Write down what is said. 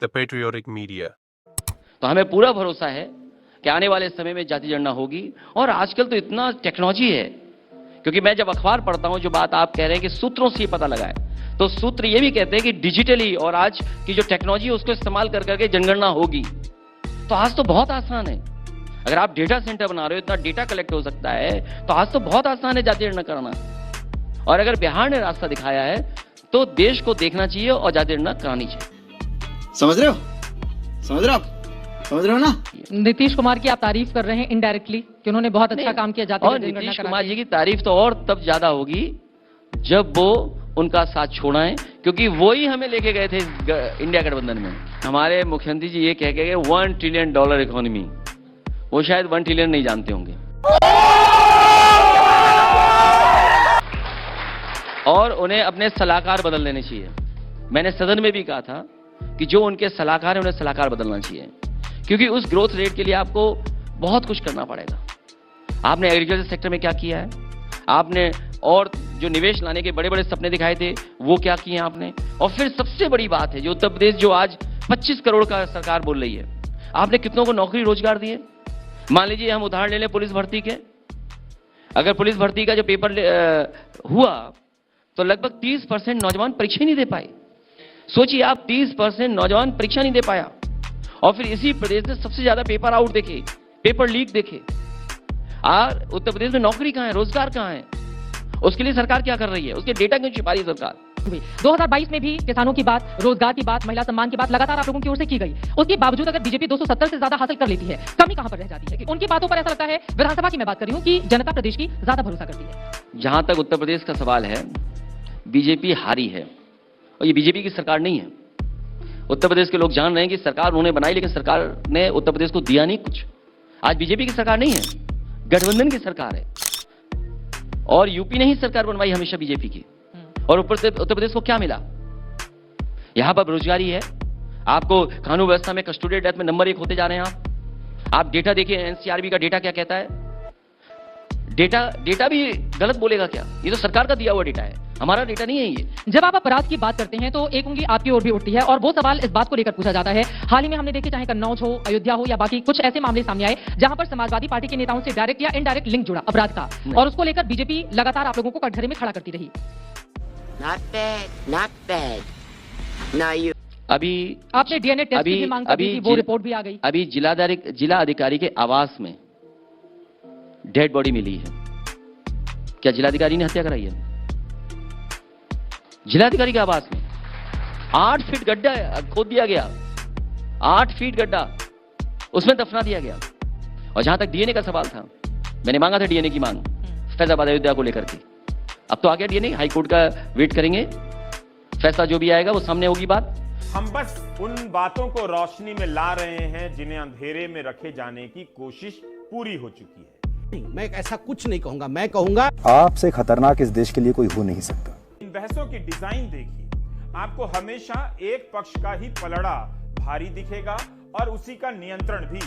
the patriotic media. तो हमें पूरा भरोसा है कि आने वाले समय में जाति जनगणना होगी। और आजकल तो इतना टेक्नोलॉजी है, क्योंकि मैं जब अखबार पढ़ता हूं, जो बात आप कह रहे हैं कि सूत्रों से पता लगा है, तो सूत्र ये भी कहते हैं कि डिजिटली और आज की जो टेक्नोलॉजी है उसको इस्तेमाल कर करके जनगणना होगी। तो आज तो बहुत आसान है। अगर आप डेटा सेंटर बना रहे हो, इतना डेटा कलेक्ट हो सकता है, तो आज तो बहुत आसान है जाति जनगणना कराना। और अगर बिहार ने रास्ता दिखाया है तो देश को देखना चाहिए और जाति जनगणना करानी चाहिए। समझ रहे हो? समझ रहे हो आप? समझ रहे हो ना? नीतीश कुमार की आप तारीफ कर रहे हैं इनडायरेक्टली कि उन्होंने बहुत अच्छा काम किया जाति और जनगणना नीतीश करा कुमार के। जी की तारीफ तो और तब ज्यादा होगी जब वो उनका साथ छोड़ाएं, क्योंकि वो ही हमें लेके गए थे इंडिया गठबंधन में। हमारे मुख्यमंत्री जी ये कह के गए $1 ट्रिलियन इकोनॉमी, वो शायद 1 ट्रिलियन नहीं जानते होंगे। और उन्हें अपने सलाहकार बदल लेने चाहिए। मैंने सदन में भी कहा था कि जो उनके सलाहकार हैं उन्हें सलाहकार बदलना चाहिए, क्योंकि उस ग्रोथ रेट के लिए आपको बहुत कुछ करना पड़ेगा। आपने एग्रीकल्चर सेक्टर में क्या किया है, आपने और जो निवेश लाने के बड़े बड़े सपने दिखाए थे वो क्या किए आपने। और फिर सबसे बड़ी बात है, जो उत्तर प्रदेश जो आज 25 करोड़ का सरकार बोल रही है, आपने कितनों को नौकरी रोजगार दिए। मान लीजिए हम उदाहरण ले लें पुलिस भर्ती के। अगर पुलिस भर्ती का जो पेपर हुआ तो लगभग 30% नौजवान परीक्षा ही नहीं दे पाए। सोचिए आप, 30% नौजवान परीक्षा नहीं दे पाया। और फिर इसी प्रदेश ने सबसे ज्यादा पेपर आउट देखे, पेपर लीक देखे। और उत्तर प्रदेश में नौकरी कहां है, रोजगार कहां है? उसके लिए सरकार क्या कर रही है? उसके डेटा क्यों छिपा रही है सरकार? 2022 में भी किसानों की बात, रोजगार की बात, महिला सम्मान की बात लगातार आप लोगों की ओर से की गई। उसके बावजूद अगर बीजेपी 270 से ज्यादा हासिल कर लेती है, कमी कहां पर रह जाती है? कि उनकी बातों पर ऐसा लगता है, विधानसभा की मैं बात कर रही हूं, कि जनता प्रदेश की ज्यादा भरोसा करती है। जहां तक उत्तर प्रदेश का सवाल है, बीजेपी हारी है और ये बीजेपी की सरकार नहीं है। उत्तर प्रदेश के लोग जान रहे हैं कि सरकार उन्होंने बनाई, लेकिन सरकार ने उत्तर प्रदेश को दिया नहीं कुछ। आज बीजेपी की सरकार नहीं है, गठबंधन की सरकार है। और यूपी ने ही सरकार बनवाई हमेशा बीजेपी की। और ऊपर से उत्तर प्रदेश को क्या मिला? यहां पर बेरोजगारी है, आपको कानून व्यवस्था में कस्टोडियल डेथ में नंबर 1 होते जा रहे हैं। आप डेटा देखिए, एनसीआरबी का डेटा क्या कहता है। डेटा भी गलत बोलेगा क्या? ये तो सरकार का दिया हुआ डेटा है, हमारा डेटा नहीं है ये। जब आप अपराध की बात करते हैं तो एक उंगली आपकी ओर भी उठती है, और वो सवाल इस बात को लेकर पूछा जाता है। हाल ही में हमने देखे, चाहे कन्नौज हो, अयोध्या हो, या बाकी कुछ ऐसे मामले सामने आए जहां पर समाजवादी पार्टी के नेताओं से डायरेक्ट या इनडायरेक्ट लिंक जुड़ा अपराध का, और उसको लेकर बीजेपी लगातार आप लोगों को कटघरे में खड़ा करती रही। Not bad, not bad. Now you. अभी आपने डीएनए टेस्ट की भी मांग कर दी थी, वो रिपोर्ट भी आ गई। अभी जिला अधिकारी के आवास में डेड बॉडी मिली है। क्या जिलाधिकारी ने हत्या कराई है? जिलाधिकारी के आवास में 8 फीट गड्ढा खोद दिया गया, 8 फीट गड्ढा, उसमें दफना दिया गया। और जहां तक डीएनए का सवाल था, मैंने मांगा था डीएनए की मांग फैजाबाद अयोध्या को लेकर के। अब तो आ गया डीएनए, हाईकोर्ट का वेट करेंगे, फैसला जो भी आएगा वो सामने होगी बात। हम बस उन बातों को रोशनी में ला रहे हैं जिन्हें अंधेरे में रखे जाने की कोशिश पूरी हो चुकी है। मैं ऐसा कुछ नहीं कहूंगा, मैं कहूंगा आपसे खतरनाक इस देश के लिए कोई हो नहीं सकता। इन बहसों की डिजाइन देखिए, आपको हमेशा एक पक्ष का ही पलड़ा भारी दिखेगा और उसी का नियंत्रण भी।